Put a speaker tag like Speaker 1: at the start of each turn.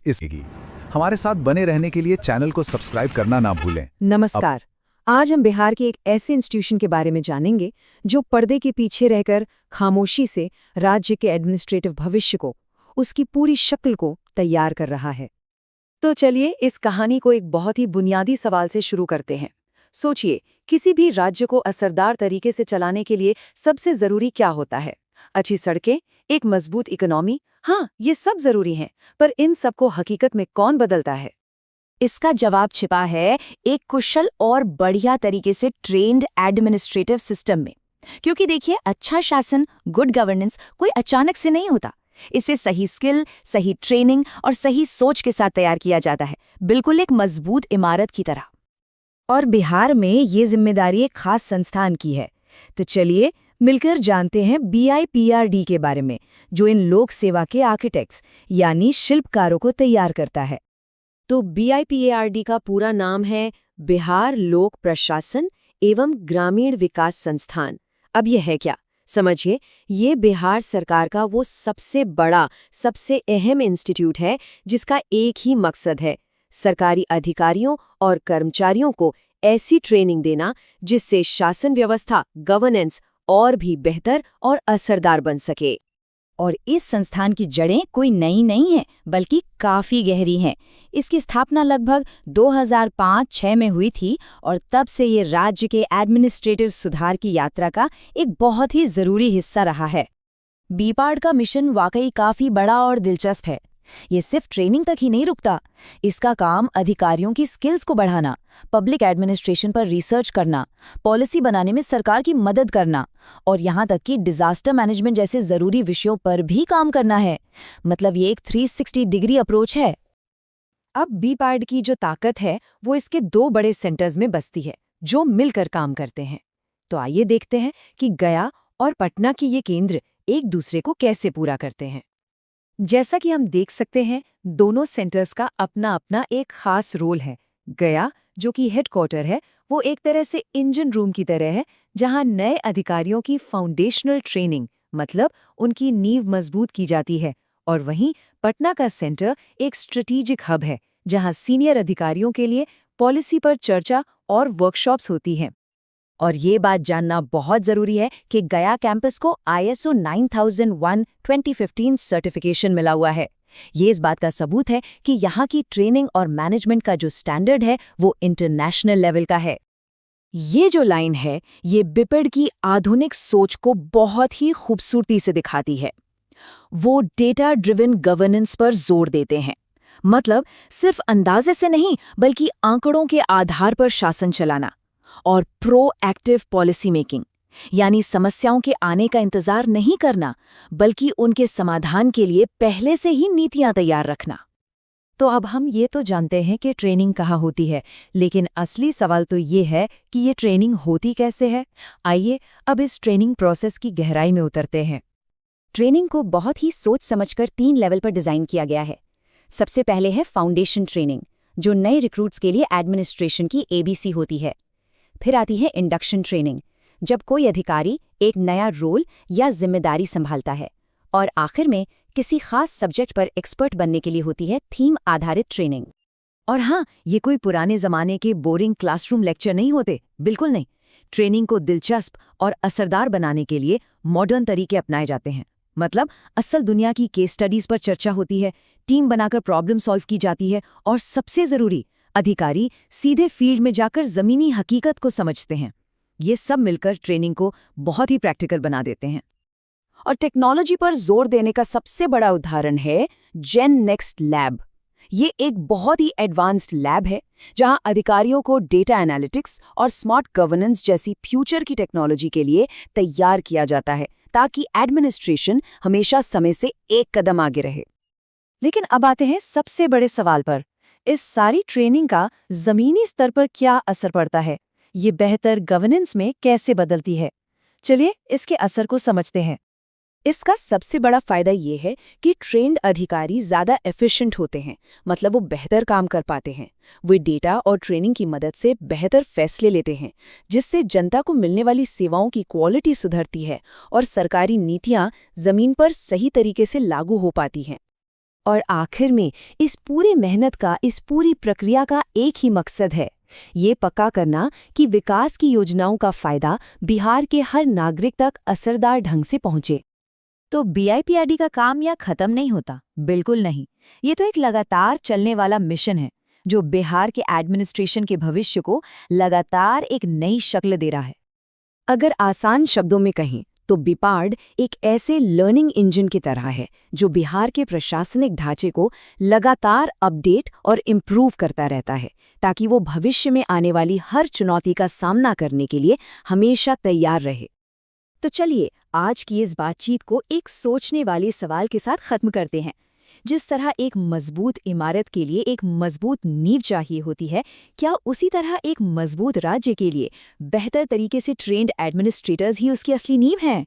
Speaker 1: इसकी हमारे साथ बने रहने के लिए चैनल को सब्सक्राइब करना ना भूलें।
Speaker 2: नमस्कार। आज हम बिहार के एक ऐसे इंस्टीट्यूशन के बारे में जानेंगे जो पर्दे के पीछे रहकर खामोशी से राज्य के एडमिनिस्ट्रेटिव भविष्य को, उसकी पूरी शक्ल को तैयार कर रहा है। तो चलिए इस कहानी को एक बहुत ही बुनियादी सवाल से शुरू करते हैं। सोचिए, किसी भी राज्य को असरदार तरीके से चलाने के लिए सबसे जरूरी क्या होता है? अच्छी सड़कें, एक मजबूत इकोनॉमी। हाँ, ये सब जरूरी हैं, पर इन सबको हकीकत में कौन बदलता है?
Speaker 3: इसका जवाब छिपा है एक कुशल और बढ़िया तरीके से ट्रेन्ड एडमिनिस्ट्रेटिव सिस्टम में। क्योंकि देखिए, अच्छा शासन, गुड गवर्नेंस कोई अचानक से नहीं होता। इसे सही स्किल, सही ट्रेनिंग और सही सोच के साथ तैयार किया जाता है, बिल्कुल एक मजबूत इमारत की तरह।
Speaker 2: और बिहार में ये जिम्मेदारी एक खास संस्थान की है। तो चलिए मिलकर जानते हैं BIPRD के बारे में, जो इन लोक सेवा के आर्किटेक्ट्स यानी शिल्पकारों को तैयार करता है। तो BIPRD का पूरा नाम है बिहार लोक प्रशासन एवं ग्रामीण विकास संस्थान। अब यह है क्या? समझिए, ये बिहार सरकार का वो सबसे बड़ा, सबसे अहम इंस्टीट्यूट है जिसका एक ही मकसद है, सरकारी अधिकारियों और कर्मचारियों को ऐसी ट्रेनिंग देना जिससे शासन व्यवस्था, गवर्नेंस और भी बेहतर और असरदार बन सके।
Speaker 3: और इस संस्थान की जड़ें कोई नई नहीं हैं, बल्कि काफी गहरी हैं। इसकी स्थापना लगभग 2005-06 में हुई थी और तब से ये राज्य के एडमिनिस्ट्रेटिव सुधार की यात्रा का एक बहुत ही जरूरी हिस्सा रहा है। बीपार्ड का मिशन वाकई काफी बड़ा और दिलचस्प है। ये सिर्फ ट्रेनिंग तक ही नहीं रुकता। इसका काम अधिकारियों की स्किल्स को बढ़ाना, पब्लिक एडमिनिस्ट्रेशन पर रिसर्च करना, पॉलिसी बनाने में सरकार की मदद करना और यहाँ तक कि डिजास्टर मैनेजमेंट जैसे जरूरी विषयों पर भी काम करना है। मतलब ये एक 360 डिग्री अप्रोच है।
Speaker 2: अब बीपार्ड की जो ताकत है वो इसके 2 बड़े सेंटर्स में बसती है जो मिलकर काम करते हैं। तो आइए देखते हैं कि गया और पटना के ये केंद्र एक दूसरे को कैसे पूरा करते हैं। जैसा कि हम देख सकते हैं, दोनों सेंटर्स का अपना अपना एक खास रोल है। गया, जो कि हेडक्वार्टर है, वो एक तरह से इंजन रूम की तरह है, जहां नए अधिकारियों की फाउंडेशनल ट्रेनिंग, मतलब उनकी नींव मजबूत की जाती है। और वहीं पटना का सेंटर एक स्ट्रेटेजिक हब है, जहां सीनियर अधिकारियों के लिए पॉलिसी पर चर्चा और वर्कशॉप्स होती हैं। और ये बात जानना बहुत जरूरी है कि गया कैंपस को ISO 9001:2015 सर्टिफिकेशन मिला हुआ है। ये इस बात का सबूत है कि यहाँ की ट्रेनिंग और मैनेजमेंट का जो स्टैंडर्ड है वो इंटरनेशनल लेवल का है। ये जो लाइन है, ये बिपड़ की आधुनिक सोच को बहुत ही खूबसूरती से दिखाती है। वो डेटा ड्रिवन गवर्नेंस पर जोर देते हैं। मतलब सिर्फ अंदाजे से नहीं, बल्कि आंकड़ों के आधार पर शासन चलाना। और प्रोएक्टिव पॉलिसी मेकिंग, यानी समस्याओं के आने का इंतजार नहीं करना, बल्कि उनके समाधान के लिए पहले से ही नीतियां तैयार रखना। तो अब हम ये तो जानते हैं कि ट्रेनिंग कहाँ होती है, लेकिन असली सवाल तो ये है कि ये ट्रेनिंग होती कैसे है। आइए अब इस ट्रेनिंग प्रोसेस की गहराई में उतरते हैं।
Speaker 3: ट्रेनिंग को बहुत ही सोच समझकर 3 लेवल पर डिजाइन किया गया है। सबसे पहले है फाउंडेशन ट्रेनिंग, जो नए रिक्रूट्स के लिए एडमिनिस्ट्रेशन की ABC होती है। फिर आती है इंडक्शन ट्रेनिंग, जब कोई अधिकारी एक नया रोल या जिम्मेदारी संभालता है। और आखिर में किसी खास सब्जेक्ट पर एक्सपर्ट बनने के लिए होती है थीम आधारित ट्रेनिंग।
Speaker 2: और हाँ, ये कोई पुराने जमाने के बोरिंग क्लासरूम लेक्चर नहीं होते, बिल्कुल नहीं। ट्रेनिंग को दिलचस्प और असरदार बनाने के लिए मॉडर्न तरीके अपनाए जाते हैं। मतलब असल दुनिया की केस स्टडीज पर चर्चा होती है, टीम बनाकर प्रॉब्लम सॉल्व की जाती है और सबसे जरूरी, अधिकारी सीधे फील्ड में जाकर जमीनी हकीकत को समझते हैं। ये सब मिलकर ट्रेनिंग को बहुत ही प्रैक्टिकल बना देते हैं। और टेक्नोलॉजी पर जोर देने का सबसे बड़ा उदाहरण है जेन नेक्स्ट लैब। ये एक बहुत ही एडवांस्ड लैब है जहां अधिकारियों को डेटा एनालिटिक्स और स्मार्ट गवर्नेंस जैसी फ्यूचर की टेक्नोलॉजी के लिए तैयार किया जाता है, ताकि एडमिनिस्ट्रेशन हमेशा समय से एक कदम आगे रहे। लेकिन अब आते हैं सबसे बड़े सवाल पर, इस सारी ट्रेनिंग का जमीनी स्तर पर क्या असर पड़ता है? ये बेहतर गवर्नेंस में कैसे बदलती है? चलिए इसके असर को समझते हैं।
Speaker 3: इसका सबसे बड़ा फायदा ये है कि ट्रेंड अधिकारी ज़्यादा एफिशिएंट होते हैं, मतलब वो बेहतर काम कर पाते हैं। वे डेटा और ट्रेनिंग की मदद से बेहतर फैसले लेते हैं, जिससे जनता को मिलने वाली सेवाओं की क्वालिटी सुधरती है और सरकारी नीतियां जमीन पर सही तरीके से लागू हो पाती हैं।
Speaker 2: और आखिर में इस पूरी मेहनत का, इस पूरी प्रक्रिया का एक ही मकसद है, ये पक्का करना कि विकास की योजनाओं का फायदा बिहार के हर नागरिक तक असरदार ढंग से पहुंचे।
Speaker 3: तो बीआईपीआरडी का काम यहाँ खत्म नहीं होता, बिल्कुल नहीं। ये तो एक लगातार चलने वाला मिशन है जो बिहार के एडमिनिस्ट्रेशन के भविष्य को लगातार एक नई शक्ल दे रहा है।
Speaker 2: अगर आसान शब्दों में कहें तो बीपार्ड एक ऐसे लर्निंग इंजन की तरह है जो बिहार के प्रशासनिक ढांचे को लगातार अपडेट और इम्प्रूव करता रहता है, ताकि वो भविष्य में आने वाली हर चुनौती का सामना करने के लिए हमेशा तैयार रहे।
Speaker 3: तो चलिए आज की इस बातचीत को एक सोचने वाले सवाल के साथ खत्म करते हैं। जिस तरह एक मजबूत इमारत के लिए एक मजबूत नींव चाहिए होती है, क्या उसी तरह एक मजबूत राज्य के लिए बेहतर तरीके से ट्रेन्ड एडमिनिस्ट्रेटर्स ही उसकी असली नींव हैं?